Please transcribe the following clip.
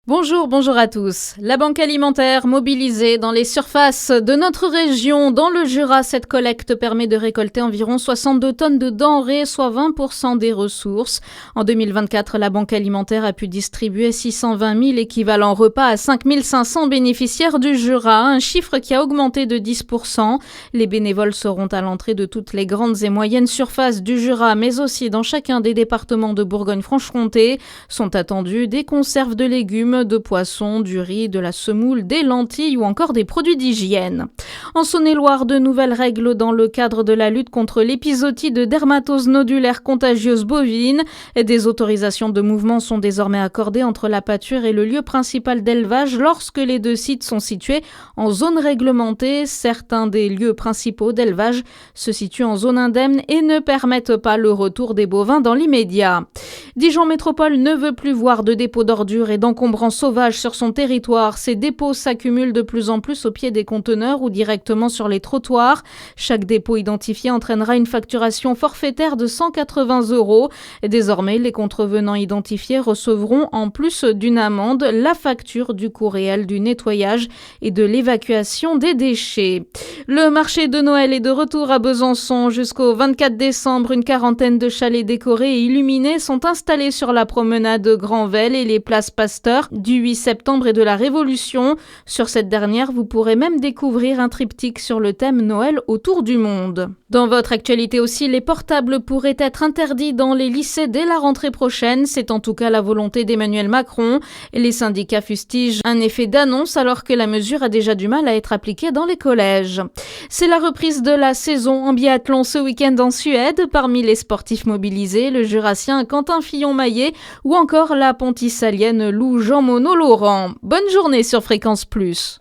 Bonjour à tous. La Banque alimentaire mobilisée dans les surfaces de notre région. Dans le Jura, cette collecte permet de récolter environ 62 tonnes de denrées, soit 20% des ressources. En 2024, la Banque alimentaire a pu distribuer 620 000 équivalents repas à 5 500 bénéficiaires du Jura, un chiffre qui a augmenté de 10%. Les bénévoles seront à l'entrée de toutes les grandes et moyennes surfaces du Jura, mais aussi dans chacun des départements de Bourgogne-Franche-Comté. Sont attendus des conserves de légumes, de poissons, du riz, de la semoule, des lentilles ou encore des produits d'hygiène. En Saône-et-Loire, de nouvelles règles dans le cadre de la lutte contre l'épizootie de dermatose nodulaire contagieuse bovine. Des autorisations de mouvement sont désormais accordées entre la pâture et le lieu principal d'élevage lorsque les deux sites sont situés en zone réglementée. Certains des lieux principaux d'élevage se situent en zone indemne et ne permettent pas le retour des bovins dans l'immédiat. Dijon Métropole ne veut plus voir de dépôts d'ordures et d'encombrants sauvages sur son territoire. Ces dépôts s'accumulent de plus en plus au pied des conteneurs ou directement sur les trottoirs. Chaque dépôt identifié entraînera une facturation forfaitaire de 180 €. Désormais, les contrevenants identifiés recevront, en plus d'une amende, la facture du coût réel du nettoyage et de l'évacuation des déchets. Le marché de Noël est de retour à Besançon. Jusqu'au 24 décembre, une quarantaine de chalets décorés et illuminés sont installés sur la promenade Grand-Vel et les places Pasteur du 8 septembre et de la Révolution. Sur cette dernière, vous pourrez même découvrir un triptyque sur le thème Noël autour du monde. Dans votre actualité aussi, les portables pourraient être interdits dans les lycées dès la rentrée prochaine. C'est en tout cas la volonté d'Emmanuel Macron. Les syndicats fustigent un effet d'annonce alors que la mesure a déjà du mal à être appliquée dans les collèges. C'est la reprise de la saison en biathlon ce week-end en Suède. Parmi les sportifs mobilisés, le Jurassien Quentin Fillon-Maillet ou encore la Pontissalienne Lou Jean Monod Laurent. Bonne journée sur Fréquence Plus.